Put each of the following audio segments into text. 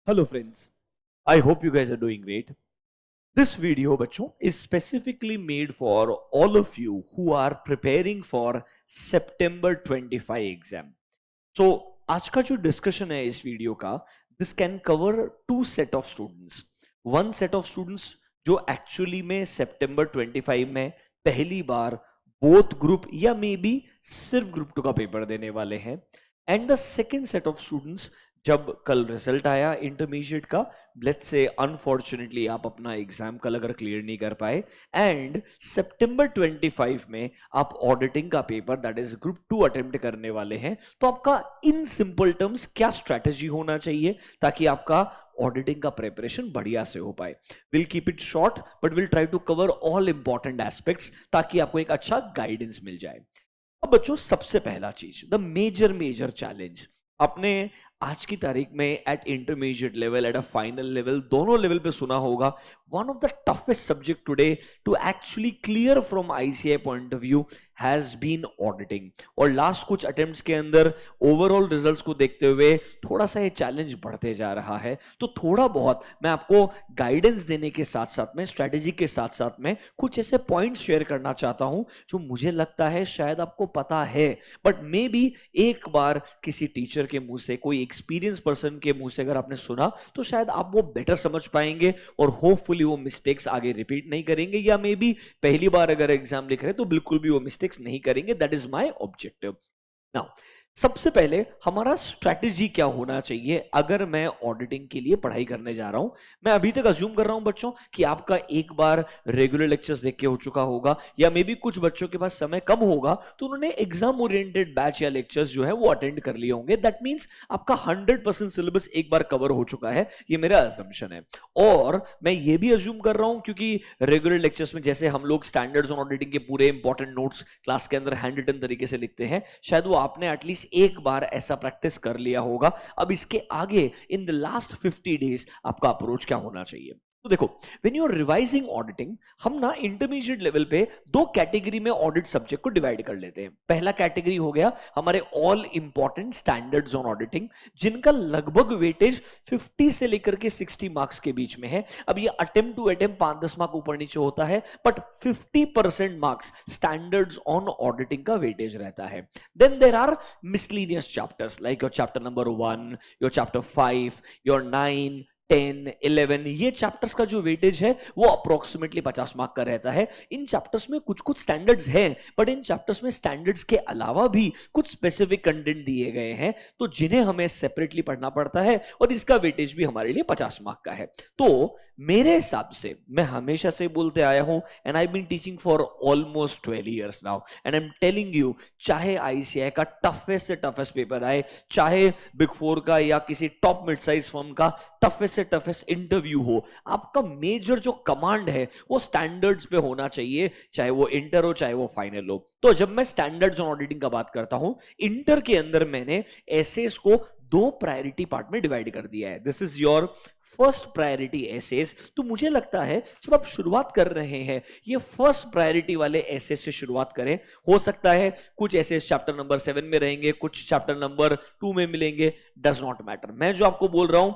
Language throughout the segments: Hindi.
Hello friends, I hope you guys are doing great. This video बच्चों is specifically made for all of you who are preparing for September 25 exam. So आज का जो डिस्कशन है इस वीडियो का, this can cover two set of students. One set of students जो एक्चुअली में September 25 में पहली बार बोथ ग्रुप या मे बी सिर्फ ग्रुप 2 का पेपर देने वाले हैं, and the second set of students जब कल रिजल्ट आया इंटरमीडिएट का, लेट्स से अनफॉर्चुनेटली आप अपना एग्जाम कल अगर क्लियर नहीं कर पाए एंड सितंबर 25 में आप ऑडिटिंग का paper that is group 2 attempt करने वाले हैं, तो आपका इन सिंपल टर्म्स क्या स्ट्रैटेजी होना चाहिए ताकि आपका ऑडिटिंग का प्रिपरेशन बढ़िया से हो पाए. Will keep it short but will try to cover all important aspects ताकि आपको एक अच्छा गाइडेंस मिल जाए. अब बच्चों सबसे पहला चीज, द मेजर चैलेंज, आपने आज की तारीख में at intermediate level at a final level दोनों लेवल पे सुना होगा, one of the toughest subject today to actually clear from ICAI point of view has been auditing. और लास्ट कुछ अटेम्प्ट्स के अंदर ओवरऑल रिजल्ट्स को देखते हुए थोड़ा सा ये चैलेंज बढ़ते जा रहा है. तो थोड़ा बहुत मैं आपको गाइडेंस देने के साथ साथ में, स्ट्रेटेजी के साथ साथ में कुछ ऐसे पॉइंट्स शेयर करना चाहता हूं जो मुझे लगता है शायद आपको पता है, बट मे बी एक बार किसी टीचर के मुंह से, कोई एक्सपीरियंस पर्सन के मुंह से अगर आपने सुना तो शायद आप वो बेटर समझ पाएंगे और होपफुली वो मिस्टेक्स आगे रिपीट नहीं करेंगे, या मे बी पहली बार अगर एग्जाम लिख रहे हैं तो बिल्कुल भी वो मिस्टेक्स नहीं करेंगे. That is my objective. Now सबसे पहले हमारा स्ट्रैटेजी क्या होना चाहिए अगर मैं ऑडिटिंग के लिए पढ़ाई करने जा रहा हूं. मैं अभी तक अज्यूम कर रहा हूं बच्चों कि आपका एक बार रेगुलर लेक्चर्स देख के हो चुका होगा, या मे बी कुछ बच्चों के पास समय कम होगा तो उन्होंने एग्जाम ओरिएंटेड बैच या लेक्चर्स जो है वो अटेंड कर लिए होंगे. दैट मीन्स आपका 100% सिलेबस एक बार कवर हो चुका है, ये मेरा अजम्पशन है. और मैं ये भी अज्यूम कर रहा हूं क्योंकि रेगुलर लेक्चर्स में जैसे हम लोग स्टैंडर्ड्स ऑन ऑडिटिंग के पूरे इंपॉर्टेंट नोट्स क्लास के अंदर हैंड रिटन तरीके से लिखते हैं, शायद वो आपने एटलीस्ट एक बार ऐसा प्रैक्टिस कर लिया होगा. अब इसके आगे इन द लास्ट 50 डेज आपका अप्रोच क्या होना चाहिए. तो देखो, when you are revising auditing, हम ना इंटरमीडिएट लेवल पे दो कैटेगरी में ऑडिट सब्जेक्ट को डिवाइड कर लेते हैं. पहला कैटेगरी हो गया हमारे all important standards on auditing, जिनका लगभग वेटेज 50 से लेकर के 60 मार्क्स के बीच में है. अब ये अटेम्प्ट टू अटेम्प्ट 5-10 मार्क ऊपर नीचे होता है, but 50% marks standards on auditing का वेटेज रहता है. Then there are miscellaneous chapters like your chapter number 1, your chapter 5, your 9, 10, 11, ये चैप्टर्स का जो वेटेज है वो अप्रोक्सीमेटली 50 मार्क का रहता है. इन चैप्टर्स में कुछ कुछ स्टैंडर्ड्स हैं, बट इन चैप्टर्स में स्टैंडर्ड्स के अलावा भी कुछ स्पेसिफिक कंटेंट दिए गए हैं, तो जिन्हें हमें सेपरेटली पढ़ना पड़ता है और इसका वेटेज भी हमारे लिए 50 मार्क का है. तो मेरे हिसाब से मैं हमेशा से बोलते आया हूं, and I been teaching for almost 12 years now, and I am telling you, चाहे आईसीआई का टफेस्ट से टफेस्ट पेपर आए, चाहे बिग 4 का या किसी टॉप मिड साइज फर्म का टफेस्ट से टफेस्ट इंटरव्यू हो, आपका मेजर जो कमांड है वो स्टैंडर्ड्स पे होना चाहिए, चाहे वो इंटर हो चाहे वो फाइनल हो. तो जब मैं स्टैंडर्ड्स ऑन ऑडिटिंग का बात करता हूं, इंटर के अंदर मैंने एसेस को दो प्रायोरिटी पार्ट में डिवाइड कर दिया है. This is your first priority SAs. तो मुझे लगता है जब आप शुरुआत कर रहे हैं, ये फर्स्ट प्रायोरिटी वाले एसेस से शुरुआत करें. हो सकता है कुछ एसेस चैप्टर नंबर 7 में रहेंगे, कुछ चैप्टर नंबर 2 में मिलेंगे, डज नॉट मैटर. मैं जो आपको बोल रहा हूं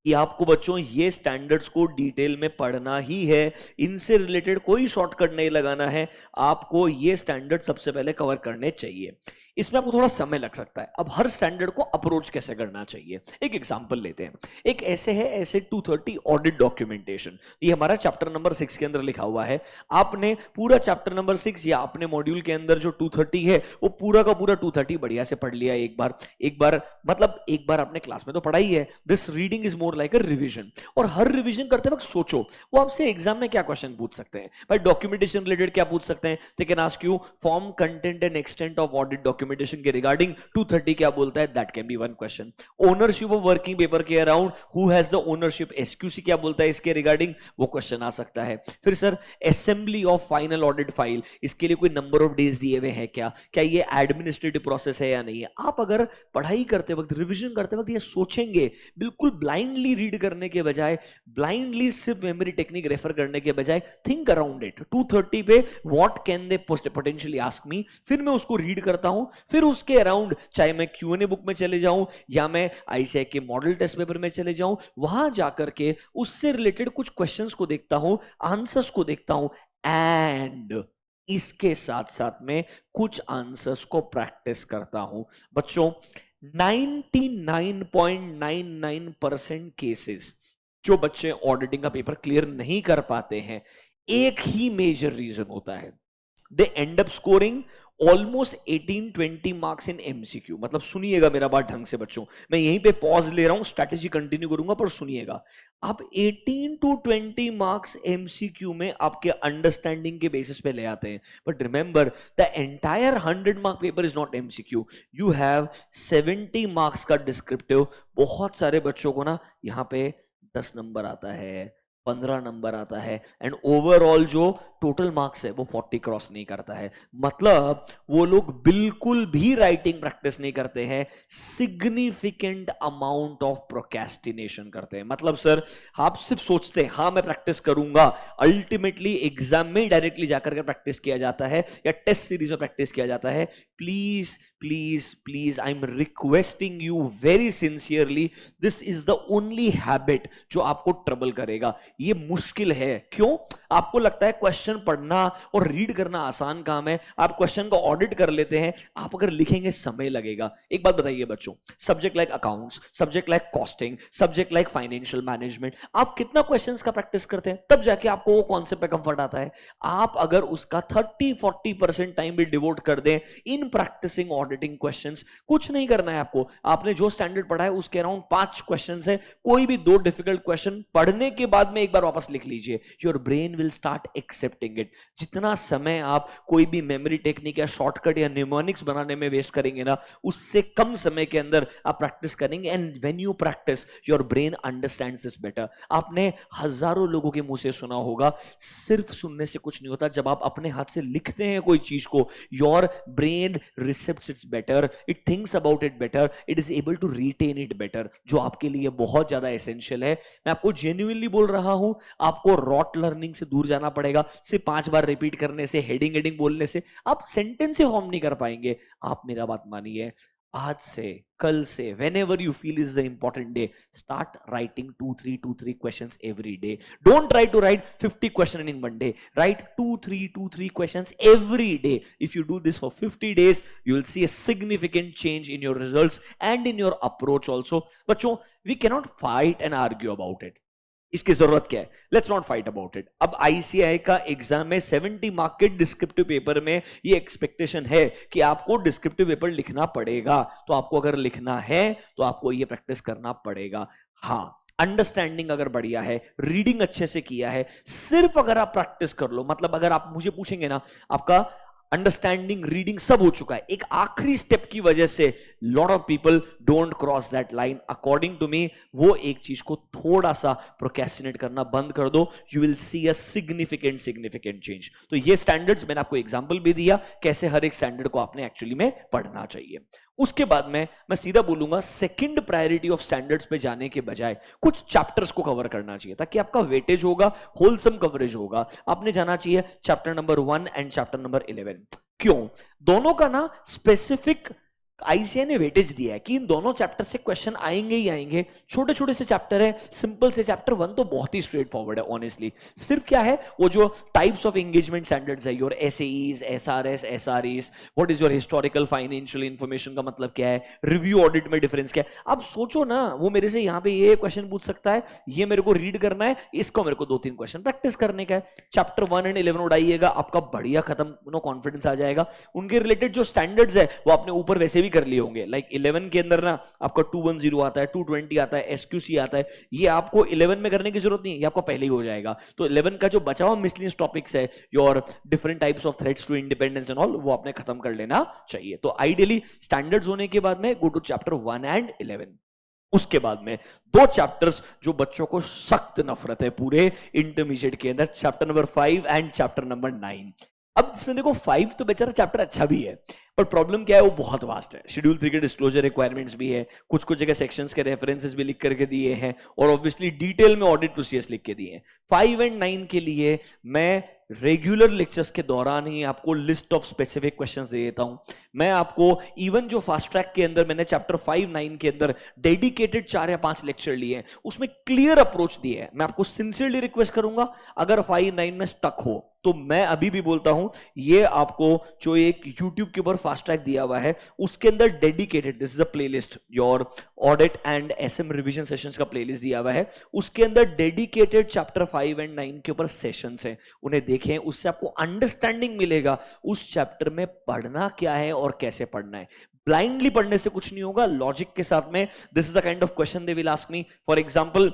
कि आपको बच्चों ये स्टैंडर्ड्स को डिटेल में पढ़ना ही है, इनसे रिलेटेड कोई शॉर्टकट नहीं लगाना है, आपको ये स्टैंडर्ड सबसे पहले कवर करने चाहिए. इसमें आपको थोड़ा समय लग सकता है. अब हर स्टैंडर्ड को अप्रोच कैसे करना चाहिए, एक एग्जांपल लेते हैं. एक ऐसे है ऐसे 230 ऑडिट डॉक्यूमेंटेशन, ये हमारा चैप्टर नंबर 6 के अंदर लिखा हुआ है. आपने पूरा चैप्टर नंबर 6 या अपने मॉड्यूल के अंदर जो 230 है वो पूरा का पूरा 230 बढ़िया से पढ़ लिया एक बार मतलब एक बार आपने क्लास में तो पढ़ाई है. This reading is more like a revision. और हर रिविजन करते वक्त सोचो वो आपसे एग्जाम में क्या क्वेश्चन पूछ सकते हैं. भाई डॉक्यूमेंटेशन रिलेटेड क्या पूछ सकते हैं, they can ask you form, content and extent of audit documentation के रिगार्डिंग 230 क्या बोलता है, that can be one question. Ownership of working paper के around, who has the ownership, SQC क्या बोलता है इसके रिगार्डिंग, वो क्वेश्चन आ सकता है. फिर sir assembly of final audit file, इसके लिए कोई नंबर ऑफ डेज दिए हुए हैं क्या ये एडमिनिस्ट्रेटिव प्रोसेस है या नहीं है. आप अगर पढ़ाई करते वक्त, रिविजन करते वक्त ये सोचेंगे, बिल्कुल ब्लाइंडली रीड करने के बजाय, ब्लाइंडली सिर्फ मेमोरी टेक्निक रेफर करने के बजाय, थिंक अराउंड इट. 230 पे what can they potentially ask me, फिर मैं उसको रीड करता हूं, फिर उसके अराउंड चाहे मैं Q&A बुक में चले जाऊं या मैं आईसीआई के मॉडल टेस्ट पेपर में चले जाऊं, वहां जाकर के उससे रिलेटेड कुछ क्वेश्चंस को देखता हूं, आंसर्स को देखता हूं, एंड इसके साथ साथ में कुछ आंसर्स को प्रैक्टिस करता हूं। बच्चों 99.99% केसेस जो बच्चे ऑडिटिंग का पेपर क्लियर नहीं कर पाते हैं, एक ही मेजर रीजन होता है, they end up scoring almost 18-20 marks in MCQ. मतलब सुनिएगा मेरा बात ढंग से बच्चों, मैं यहीं पे पॉज ले रहा हूं, स्ट्रैटेजी कंटिन्यू करूंगा पर सुनिएगा। आप 18 to 20 मार्क्स एमसीक्यू में आपके अंडरस्टैंडिंग के बेसिस पे ले आते हैं, but remember the entire 100 mark paper is not MCQ, you have 70 marks का डिस्क्रिप्टिव। बहुत सारे बच्चों को ना यहाँ पे 10 नंबर आता है, 15 नंबर आता है, एंड ओवरऑल जो टोटल मार्क्स है वो 40 क्रॉस नहीं करता है। मतलब वो लोग बिल्कुल भी राइटिंग प्रैक्टिस नहीं करते हैं, सिग्निफिकेंट अमाउंट ऑफ प्रोक्रेस्टिनेशन करते हैं। मतलब सर आप सिर्फ सोचते हैं हाँ मैं प्रैक्टिस करूंगा, अल्टीमेटली एग्जाम में डायरेक्टली जाकर के प्रैक्टिस किया जाता है या टेस्ट सीरीज में प्रैक्टिस किया जाता है। Please please please I am requesting you very sincerely, this is the only habit जो आपको ट्रबल करेगा। ये मुश्किल है, क्यों? आपको लगता है क्वेश्चन पढ़ना और रीड करना आसान काम है, आप क्वेश्चन को ऑडिट कर लेते हैं, आप अगर लिखेंगे समय लगेगा। एक बात बताइए बच्चों, subject like accounts, subject like costing, subject like financial management, आप कितना क्वेश्चंस का प्रैक्टिस करते हैं? तब जाके आपको वो कॉन्सेप्ट पे कंफर्ट आता है। आप अगर उसका 30-40% टाइम भी डिवोट कर दें इन प्रैक्टिसिंग ऑडिटिंग क्वेश्चंस, कुछ नहीं करना है आपको। आपने जो स्टैंडर्ड पढ़ा है उसके अराउंड 5 क्वेश्चंस है, कोई भी 2 डिफिकल्ट क्वेश्चन पढ़ने के बाद में एक बार वापस लिख लीजिए, your brain will start accepting it. जितना समय आप कोई भी मेमोरी टेक्निक या शॉर्टकट या न्यूमोनिक्स बनाने में वेस्ट करेंगे ना, उससे कम समय के अंदर आप प्रैक्टिस करेंगे, and when you practice your brain understands this better. आपने हजारों लोगों के मुंह से सुना होगा, सिर्फ सुनने से कुछ नहीं होता, जब आप अपने हाथ से लिखते हैं कोई चीज को, your brain receipts it better, it thinks about it better, it is able to retain it better, जो आपके लिए बहुत ज्यादा एसेंशियल है। मैं आपको जेन्युइनली बोल रहा हूं, आपको रॉट लर्निंग से दूर जाना पड़ेगा। सिर्फ 5 बार रिपीट करने से, हेडिंग हेडिंग बोलने से आप सेंटेंस ही फॉर्म नहीं कर पाएंगे। आप मेरा बात मानिए, आज से, कल से, whenever you feel is the important day, start writing 2-3 questions every day. Don't try to write 50 questions in one day. Write 2-3 questions every day. If you do this for 50 days, you will see a significant change in your results and in your approach also. बच्चों, we cannot fight and argue about it. इसकी जरूरत क्या है? Let's not fight about it. अब आईसीआई का एग्जाम में 70 मार्क के डिस्क्रिप्टिव पेपर में ये एक्सपेक्टेशन है कि आपको डिस्क्रिप्टिव पेपर लिखना पड़ेगा, तो आपको अगर लिखना है तो आपको ये प्रैक्टिस करना पड़ेगा। हाँ, अंडरस्टैंडिंग अगर बढ़िया है, रीडिंग अच्छे से किया है, सिर्फ अगर आप प्रैक्टिस कर लो, मतलब अगर आप मुझे पूछेंगे ना, आपका अंडरस्टैंडिंग, रीडिंग सब हो चुका है, एक आखिरी स्टेप की वजह से lot of people don't cross that line. According to me, वो एक चीज को थोड़ा सा प्रोक्रेस्टिनेट करना बंद कर दो, you will see a significant change. तो ये स्टैंडर्ड्स मैंने आपको एग्जांपल भी दिया, कैसे हर एक स्टैंडर्ड को आपने एक्चुअली में पढ़ना चाहिए। उसके बाद में मैं सीधा बोलूंगा, सेकंड प्रायोरिटी ऑफ स्टैंडर्ड्स पे जाने के बजाय कुछ चैप्टर्स को कवर करना चाहिए, ताकि आपका वेटेज होगा, होलसम कवरेज होगा। आपने जाना चाहिए chapter number 1 and chapter number 11। क्यों? दोनों का ना स्पेसिफिक आईसीआई ने वेटेज दिया है कि इन दोनों चैप्टर से क्वेश्चन आएंगे ही आएंगे। छोटे छोटे से चैप्टर है, सिंपल से चैप्टर 1 तो बहुत ही स्ट्रेट फॉरवर्ड है ऑनेस्टली। सिर्फ क्या है, वो जो टाइप्स ऑफ एंगेजमेंट स्टैंडर्ड्स है, your SAEs, SRS, SREs, what is your historical financial information का मतलब क्या है, रिव्यू ऑडिट में डिफरेंस क्या है। आप सोचो ना, वो मेरे से यहाँ पे ये क्वेश्चन पूछ सकता है, ये मेरे को रीड करना है, इसको मेरे को 2-3 क्वेश्चन प्रैक्टिस करने का है। चैप्टर 1 एंड 11 उड़ाइएगा, आपका बढ़िया खत्म, कॉन्फिडेंस आ जाएगा। उनके रिलेटेड जो स्टैंडर्ड्स है वो आपने ऊपर वैसे भी कर लिए होंगे। लाइक 11 के अंदर ना आपका 210 आता है, 220 आता है, एसक्यूसी आता है, ये आपको 11 में करने की जरूरत नहीं है, ये आपको पहले ही हो जाएगा। तो 11 का जो बचा हुआ मिसलेनियस टॉपिक्स है, your different types of threats to independence and all, वो आपने खत्म कर लेना चाहिए। तो आइडियली स्टैंडर्ड्स होने के बाद में गो टू चैप्टर 1 एंड 11। उसके बाद में 2 चैप्टर्स जो बच्चों को सख्त नफरत है पूरे इंटरमीडिएट के अंदर, chapter number 5 and chapter number 9। अब इसमें देखो 5 तो बेचारा चैप्टर अच्छा भी है, पर प्रॉब्लम क्या है, वो बहुत वास्ट है। शेड्यूल 3 के डिस्क्लोजर रिक्वायरमेंट्स भी है, कुछ कुछ जगह सेक्शंस के रेफरेंसेस भी लिख करके दिए हैं, और ऑब्वियसली डिटेल में ऑडिट प्रोसीजर्स लिख के दिए हैं। 5 एंड 9 के लिए मैं रेगुलर लेक्चर्स के दौरान ही आपको लिस्ट ऑफ स्पेसिफिक क्वेश्चंस दे देता हूं। मैं आपको इवन जो फास्ट ट्रैक के अंदर मैंने चैप्टर 5 9 के अंदर डेडिकेटेड 4 या 5 लेक्चर लिए हैं, उसमें क्लियर अप्रोच दिए है। मैं आपको सिंसियरली रिक्वेस्ट करूंगा, अगर 5 9 में स्टक हो तो मैं अभी भी बोलता हूं, ये आपको जो एक YouTube के ऊपर फास्ट ट्रैक दिया हुआ है उसके अंदर dedicated, this is a playlist, your audit and SM revision sessions का प्लेलिस्ट दिया हुआ है, उसके अंदर डेडिकेटेड चैप्टर 5 एंड 9 के ऊपर सेशंस हैं, उन्हें देखें। उससे आपको अंडरस्टैंडिंग मिलेगा उस चैप्टर में पढ़ना क्या है और कैसे पढ़ना है। ब्लाइंडली पढ़ने से कुछ नहीं होगा, लॉजिक के साथ में। This is the kind of question they will ask me. For example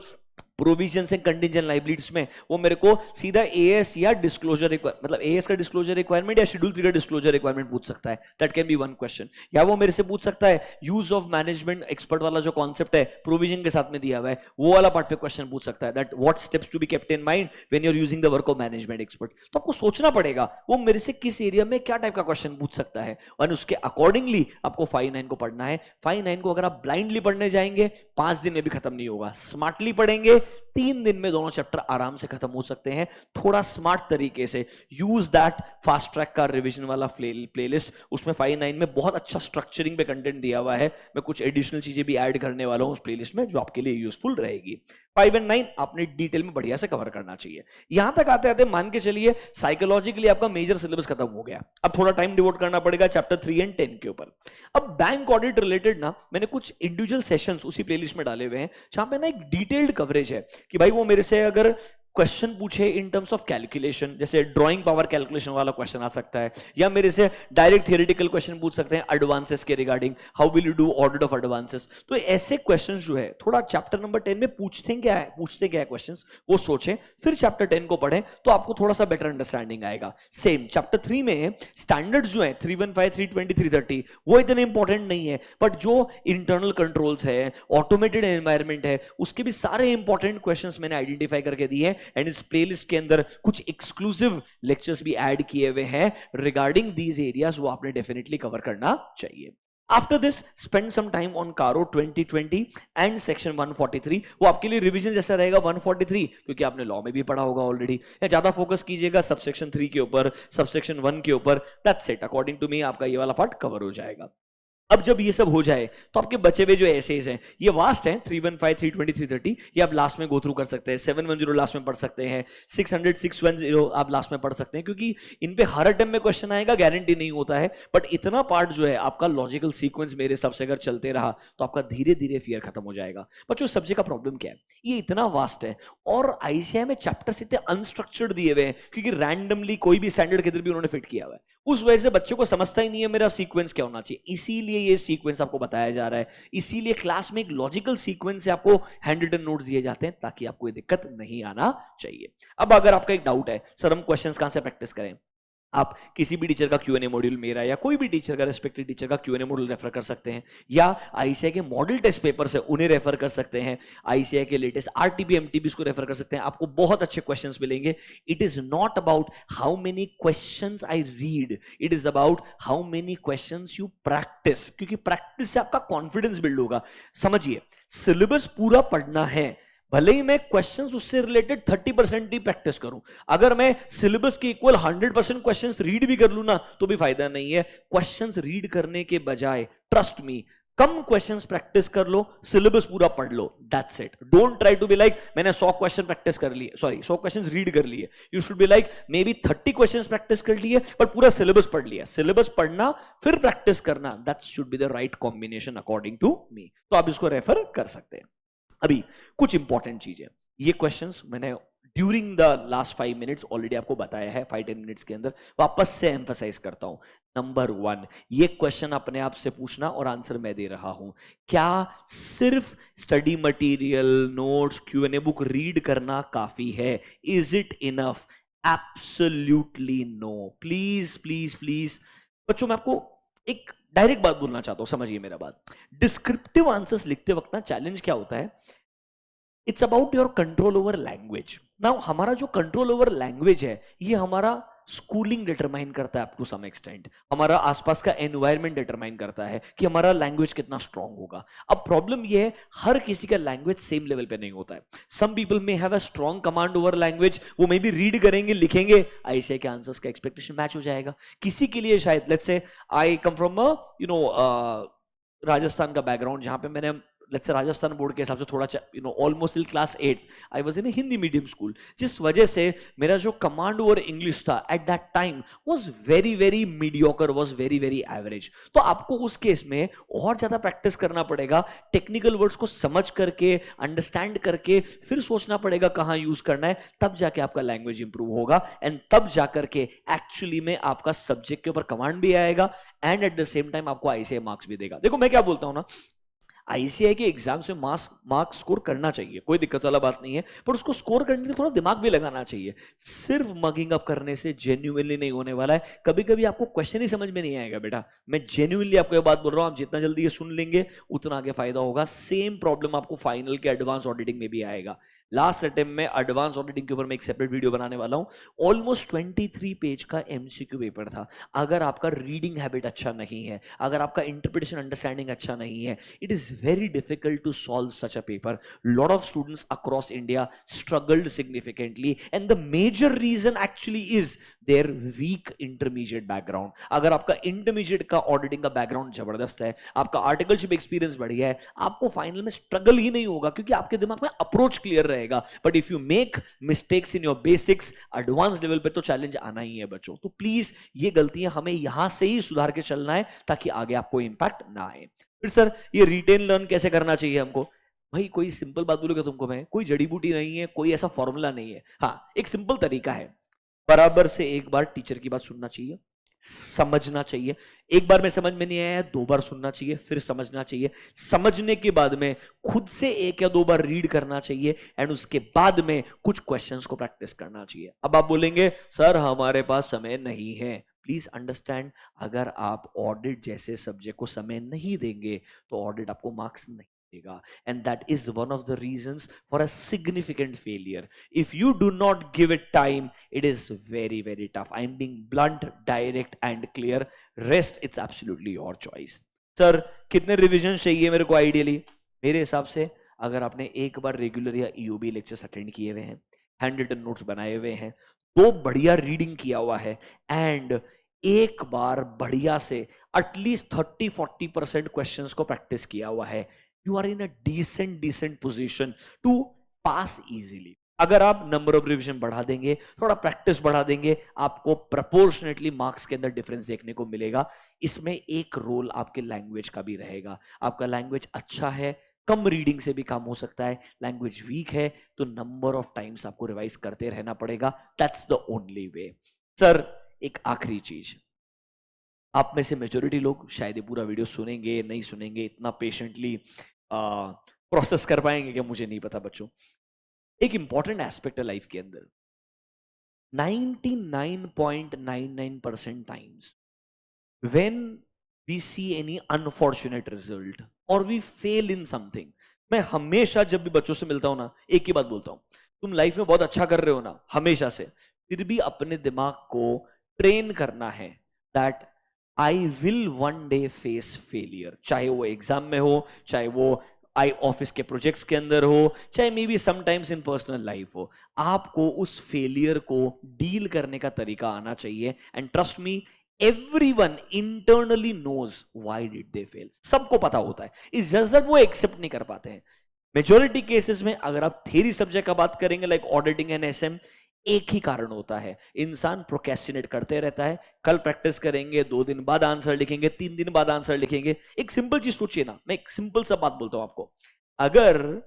provisions and contingent liabilities में वो मेरे को सीधा एएस या डिस्क्लोजर मतलब एएस का डिस्क्लोजर रिक्वायरमेंट या शेड्यूल 3 का डिस्क्लोजर रिक्वायरमेंट पूछ सकता है, that can be one question. या वो मेरे से पूछ सकता है यूज ऑफ मैनेजमेंट एक्सपर्ट वाला जो कॉन्सेप्ट है प्रोविजन के साथ में दिया हुआ है, वो वाला पार्ट पे क्वेश्चन पूछ सकता है, that what steps to be kept in mind when you are using the work of management expert. तो आपको सोचना पड़ेगा वो मेरे से किस एरिया में क्या टाइप का क्वेश्चन पूछ सकता है, और उसके अकॉर्डिंगली आपको 5 9 को पढ़ना है। 5 9 को अगर आप ब्लाइंडली पढ़ने जाएंगे 5 दिन में भी खत्म नहीं होगा, स्मार्टली पढ़ेंगे 3 दिन में दोनों चैप्टर आराम से खत्म हो सकते हैं। थोड़ा स्मार्ट तरीके से यूज दैट फास्ट ट्रैक का रिवीजन वाला प्लेलिस्ट, उसमें 5 9 में बहुत अच्छा स्ट्रक्चरिंग पे कंटेंट दिया हुआ है। मैं कुछ एडिशनल चीजें भी ऐड करने वाला हूं उस प्लेलिस्ट में जो आपके लिए यूजफुल रहेगी। 5 एंड 9 आपने डिटेल में बढ़िया से कवर करना चाहिए। यहां तक आते आते मान के चलिए साइकोलॉजिकली आपका मेजर सिलेबस खत्म हो गया, अब थोड़ा टाइम डिवोट करना पड़ेगा चैप्टर 3 एंड 10 के ऊपर। अब बैंक ऑडिट रिलेटेड ना मैंने कुछ इंडिविजुअल सेशंस उसी प्लेलिस्ट में डाले हुए हैं, जहां पे ना एक डिटेल्ड कवरेज है कि भाई वो मेरे से अगर क्वेश्चन पूछे इन टर्म्स ऑफ कैलकुलेशन, जैसे ड्राइंग पावर कैलकुलेशन वाला क्वेश्चन आ सकता है, या मेरे से डायरेक्ट थियोरेटिकल क्वेश्चन पूछ सकते हैं एडवांसेस के regarding, how will you do audit of advances. तो ऐसे क्वेश्चंस जो है थोड़ा चैप्टर नंबर 10 में पूछते क्या है क्वेश्चंस, वो सोचें, फिर चैप्टर 10 को पढ़ें तो आपको थोड़ा सा बेटर अंडरस्टैंडिंग आएगा। सेम चैप्टर 3 में स्टैंडर्ड्स जो है 315 320 330 वो इतने इंपॉर्टेंट नहीं है, बट जो इंटरनल कंट्रोल्स है, ऑटोमेटेड एनवायरमेंट है, उसके भी सारे इंपॉर्टेंट क्वेश्चंस मैंने आइडेंटिफाई करके दिए हैं, एंड इस प्लेलिस्ट के अंदर कुछ एक्सक्लूसिव लेक्चर्स भी ऐड किए हुए हैं रिगार्डिंग दीज एरियाज, वो आपने डेफिनेटली कवर करना चाहिए। After this, spend some time on Caro 2020 and section 143। वो आपके लिए रिवीजन जैसा रहेगा 143, क्योंकि आपने लॉ में भी पढ़ा होगा ऑलरेडी। या ज्यादा फोकस कीजिएगा सबसेक्शन 3 के ऊपर, सबसेक्शन 1 के ऊपर, that's it. According to me आपका ये वाला पार्ट कवर हो जाएगा। अब जब ये सब हो जाए तो आपके बचे हुए जो एसेज हैं, ये वास्ट हैं, 315 320 330, ये आप लास्ट में गो थ्रू कर सकते हैं, 710 लास्ट में पढ़ सकते हैं, 600 610 आप लास्ट में पढ़ सकते हैं, क्योंकि इन पे हर अटेम्प्ट में क्वेश्चन आएगा, गारंटी नहीं होता है, बट इतना पार्ट जो है आपका लॉजिकल सीक्वेंस मेरे हिसाब से अगर चलते रहा तो आपका धीरे धीरे फियर खत्म हो जाएगा। बच्चों सब्जेक्ट का प्रॉब्लम क्या है, ये इतना वास्ट है और आईसीआई में चैप्टर्स इतने अनस्ट्रक्चर्ड दिए हुए हैं, क्योंकि रैंडमली कोई भी स्टैंडर्ड के अंदर भी उन्होंने फिट किया हुआ है, उस वजह से बच्चों को समझता ही नहीं है मेरा सीक्वेंस क्या होना चाहिए। इसीलिए ये सीक्वेंस आपको बताया जा रहा है, इसीलिए क्लास में एक लॉजिकल सीक्वेंस से आपको हैंड रिटन नोट्स दिए जाते हैं, ताकि आपको ये दिक्कत नहीं आना चाहिए। अब अगर आपका एक डाउट है सर हम क्वेश्चंस कहां से प्रैक्टिस करें, आप किसी भी टीचर का क्यूएनए मॉड्यूल, मेरा या कोई भी टीचर का, रेस्पेक्टेड टीचर का क्यूएनए मॉड्यूल रेफर कर सकते हैं, या आईसीआई के मॉडल टेस्ट पेपर से उन्हें रेफर कर सकते हैं, आईसीआई के लेटेस्ट आरटीबी एमटीबी को रेफर कर सकते हैं, आपको बहुत अच्छे क्वेश्चंस मिलेंगे। It is not about how many questions I read, it is about how many questions you practice, क्योंकि प्रैक्टिस से आपका कॉन्फिडेंस बिल्ड होगा। समझिए, सिलेबस पूरा पढ़ना है, भले ही मैं क्वेश्चंस उससे रिलेटेड 30% ही प्रैक्टिस करूं, अगर मैं सिलेबस के इक्वल 100% क्वेश्चंस रीड भी कर लूं ना तो भी फायदा नहीं है। क्वेश्चंस रीड करने के बजाय ट्रस्ट मी, कम क्वेश्चंस प्रैक्टिस कर लो, सिलेबस पूरा पढ़ लो, that's it. Don't try to be like मैंने 100 क्वेश्चन प्रैक्टिस कर लिए, सॉरी 100 क्वेश्चंस रीड कर लिए। You should be like may be 30 questions practice कर लिए पर पूरा सिलेबस पढ़ लिया। सिलेबस पढ़ना फिर प्रैक्टिस करना, that should be the right combination according to me. तो आप इसको रेफर कर सकते हैं। अभी कुछ इंपॉर्टेंट चीजें, ये क्वेश्चंस मैंने during the last 5 minutes already आपको बताया है, 5-10 मिनट्स के अंदर वापस से एम्फसाइज करता हूं। नंबर 1, ये क्वेश्चन अपने आप से पूछना और आंसर मैं दे रहा हूं, क्या सिर्फ study material, notes, QnA book read करना काफी है? Is it enough? Absolutely no. Please please please बच्चों, मैं आपको एक डायरेक्ट बात बोलना चाहता हूं, समझिए मेरा बात। डिस्क्रिप्टिव आंसर्स लिखते वक्त ना चैलेंज क्या होता है, it's about your control over language. Now हमारा जो कंट्रोल ओवर लैंग्वेज है, ये हमारा स्कूलिंग डिटरमाइन करता है अप टू सम एक्सटेंट, हमारा आसपास का एनवायरनमेंट डिटरमाइन करता है कि हमारा लैंग्वेज कितना स्ट्रांग होगा। अब प्रॉब्लम ये है, हर किसी का लैंग्वेज सेम लेवल पे नहीं होता है। सम पीपल में have a strong command over language, वो मे बी रीड करेंगे लिखेंगे ऐसे के आंसर्स का एक्सपेक्टेशन मैच हो जाएगा। किसी के लिए शायद, let's say I come from Rajasthan का बैकग्राउंड, जहां पे मैंने लेट्स से राजस्थान बोर्ड के हिसाब से थोड़ा almost till class 8 I was in A Hindi medium school, जिस वजह से मेरा जो कमांड ओवर इंग्लिश था at that time was very very mediocre, was very very average. तो आपको उस केस में और ज्यादा प्रैक्टिस करना पड़ेगा, टेक्निकल वर्ड्स को समझ करके अंडरस्टैंड करके फिर सोचना पड़ेगा कहाँ यूज करना है, तब जाके आपका लैंग्वेज इंप्रूव होगा एंड तब जाकर के एक्चुअली में आपका सब्जेक्ट के ऊपर कमांड भी आएगा and at the same time आपको आईसीआई मार्क्स भी देगा। देखो मैं क्या बोलता हूं ना, आईसीआई के एग्जाम्स में मार्क्स स्कोर करना चाहिए, कोई दिक्कत वाला बात नहीं है, पर उसको स्कोर करने के लिए थोड़ा दिमाग भी लगाना चाहिए। सिर्फ मगिंग अप करने से जेन्युइनली नहीं होने वाला है। कभी कभी आपको क्वेश्चन ही समझ में नहीं आएगा बेटा, मैं जेन्युइनली आपको ये बात बोल रहा हूं, आप जितना जल्दी ये सुन लेंगे उतना आगे फायदा होगा। सेम प्रॉब्लम आपको फाइनल के एडवांस ऑडिटिंग में भी आएगा। लास्ट अटेम्प्ट में एडवांस ऑडिटिंग के ऊपर मैं एक सेपरेट वीडियो बनाने वाला हूं। ऑलमोस्ट 23 पेज का एमसीक्यू पेपर था। अगर आपका रीडिंग हैबिट अच्छा नहीं है, अगर आपका इंटरप्रिटेशन अंडरस्टैंडिंग अच्छा नहीं है, it is very difficult to solve such a paper. Lot of students across India struggled significantly and the major reason actually is their weak intermediate background. अगर आपका इंटरमीडिएट का ऑडिटिंग का बैकग्राउंड जबरदस्त है, आपका आर्टिकलशिप एक्सपीरियंस बढ़िया है, आपको फाइनल में स्ट्रगल ही नहीं होगा क्योंकि आपके दिमाग में अप्रोच क्लियर रहेगा। But if you make mistakes in your basics, advance level पे तो चैलेंज आना ही है बच्चों। तो प्लीज ये गलतियां हमें यहां से ही सुधार के चलना है ताकि आगे आपको इंपैक्ट ना आए। फिर सर ये रिटेन लर्न कैसे करना चाहिए हमको? भाई कोई सिंपल बात बोलूंगा तुमको मैं, कोई जड़ी बूटी नहीं है, कोई ऐसा फॉर्मूला नहीं है। हाँ, एक सिंपल तरीका है, बराबर से एक बार टीचर की बात सुनना चाहिए, समझना चाहिए। एक बार में समझ में नहीं आया, 2 बार सुनना चाहिए, फिर समझना चाहिए। समझने के बाद में खुद से 1 या 2 बार रीड करना चाहिए एंड उसके बाद में कुछ क्वेश्चंस को प्रैक्टिस करना चाहिए। अब आप बोलेंगे सर हमारे पास समय नहीं है। प्लीज अंडरस्टैंड, अगर आप ऑडिट जैसे सब्जेक्ट को समय नहीं देंगे तो ऑडिट आपको मार्क्स नहीं देगा and that is one of the reasons for a significant failure. If you do not give it time, it is very very tough. I am being blunt, direct and clear. Rest it's absolutely your choice. Sir कितने रिविजन चाहिए मेरे को? आइडियली मेरे हिसाब से अगर आपने एक बार रेगुलर या ईओबी लेक्चर्स अटेंड किए हुए हैं, हैंड रिटन नोट्स बनाए हुए हैं, 2 बढ़िया रीडिंग किया हुआ है एंड एक बार बढ़िया से एटलीस्ट 30-40% क्वेश्चंस को प्रैक्टिस किया हुआ है, you are in a decent position to pass easily. अगर आप नंबर ऑफ रिविजन बढ़ा देंगे, थोड़ा प्रैक्टिस बढ़ा देंगे, आपको प्रपोर्शनेटली मार्क्स के अंदर डिफरेंस देखने को मिलेगा। इसमें एक रोल आपके लैंग्वेज का भी रहेगा। आपका लैंग्वेज अच्छा है, कम रीडिंग से भी काम हो सकता है। लैंग्वेज वीक है तो नंबर ऑफ टाइम्स आपको रिवाइज करते रहना पड़ेगा। That's the only way. Sir एक आखिरी चीज, आप में से मेजोरिटी लोग शायद ये पूरा वीडियो सुनेंगे नहीं सुनेंगे, इतना पेशेंटली प्रोसेस कर पाएंगे कि मुझे नहीं पता बच्चों। एक इंपॉर्टेंट एस्पेक्ट है लाइफ के अंदर, 99.99% times when we see any unfortunate result और वी फेल इन समथिंग, मैं हमेशा जब भी बच्चों से मिलता हूं ना, एक ही बात बोलता हूं, तुम लाइफ में बहुत अच्छा कर रहे हो ना हमेशा से, फिर भी अपने दिमाग को ट्रेन करना है that I will one day face failure. चाहे वो एग्जाम में हो, चाहे वो आई ऑफिस के प्रोजेक्ट्स के अंदर हो, चाहे may be sometimes in personal life हो, आपको उस फेलियर को डील करने का तरीका आना चाहिए। And trust me, everyone internally knows why did they fail. सबको पता होता है, इस जस्ट दैट वो एक्सेप्ट नहीं कर पाते हैं। मेजॉरिटी केसेस में अगर आप थ्योरी सब्जेक्ट का बात करेंगे लाइक ऑडिटिंग एंड एसएम, एक ही कारण होता है, इंसान प्रोक्रेस्टिनेट करते रहता है। कल प्रैक्टिस करेंगे, 2 दिन बाद आंसर लिखेंगे, 3 दिन बाद आंसर लिखेंगे। एक सिंपल चीज सोचिए ना, मैं एक सिंपल सा बात बोलता हूं आपको, अगर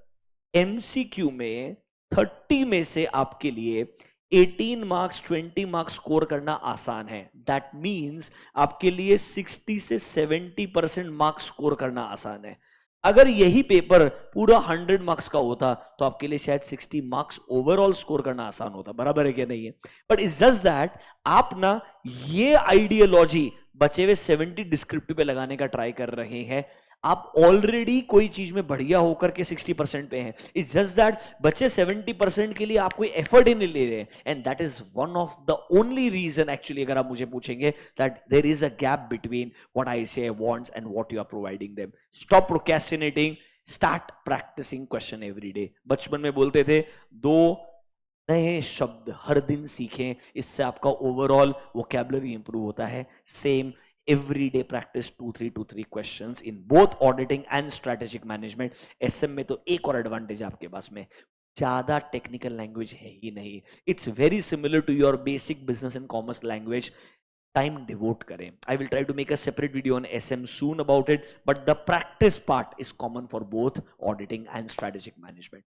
एमसीक्यू में 30 में से आपके लिए 18 मार्क्स 20 मार्क्स स्कोर करना आसान है, दैट मींस आपके लिए 60 से 70% मार्क्स स्कोर करना आसान है। अगर यही पेपर पूरा 100 मार्क्स का होता तो आपके लिए शायद 60 मार्क्स ओवरऑल स्कोर करना आसान होता। बराबर है क्या? नहीं है। बट इट्स जस्ट दैट आप ना ये आइडियोलॉजी बचे हुए 70 डिस्क्रिप्टिव पे लगाने का ट्राई कर रहे हैं। आप ऑलरेडी कोई चीज में बढ़िया होकर के 60% पे हैं. इट्स जस्ट दैट बच्चे 70% के लिए आप कोई एफर्ट ही नहीं ले रहे हैं. And that is one of the only reason actually, अगर आप मुझे पूछेंगे, that there is a gap between what I say wants and what you are providing them. Stop procrastinating, start practising question every day. बचपन में बोलते थे 2 नए शब्द हर दिन सीखें, इससे आपका ओवरऑल वोकैबुलरी इंप्रूव होता है. Same everyday practice 2 3 questions in both auditing and strategic management. SM में तो एक और एडवांटेज आपके पास में, ज्यादा टेक्निकल लैंग्वेज है ही नहीं. It's very similar to your basic business and commerce language. Time devote करें. I will try to make a separate video on SM soon about it, but the practice part is common for both auditing and strategic management.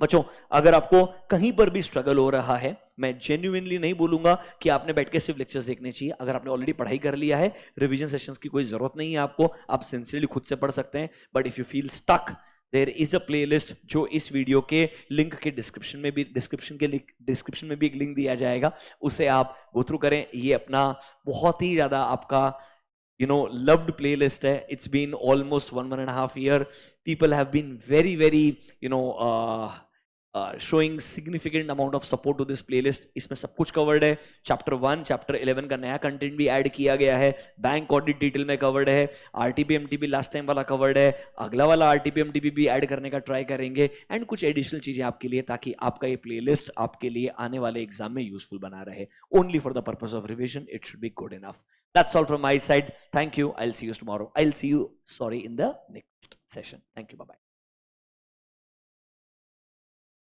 बच्चों, अगर आपको कहीं पर भी स्ट्रगल हो रहा है, मैं जेन्युइनली नहीं बोलूंगा कि आपने बैठ के सिर्फ लेक्चर्स देखने चाहिए. अगर आपने ऑलरेडी पढ़ाई कर लिया है, रिवीजन सेशंस की कोई जरूरत नहीं है आपको, आप सिंसियरली खुद से पढ़ सकते हैं. But if you feel stuck, there is a playlist जो इस वीडियो के लिंक के डिस्क्रिप्शन में भी एक लिंक दिया जाएगा, उसे आप गो थ्रू करें. ये अपना बहुत ही ज्यादा आपका loved playlist hai. It's been almost 1.5 year. People have been very showing significant amount of support to this playlist. इसमें सब कुछ covered है. Chapter 1, Chapter 11 का नया content भी add किया गया है. Bank audit detail में covered है. RTP MTP last time वाला covered है. अगला वाला RTP MTP भी add करने का try करेंगे. And कुछ additional चीजें आपके लिए, ताकि आपका ये playlist आपके लिए आने वाले exam में useful बना रहे. Only for the purpose of revision, it should be good enough. That's all from my side. Thank you. I'll see you tomorrow. In the next session. Thank you. Bye-bye.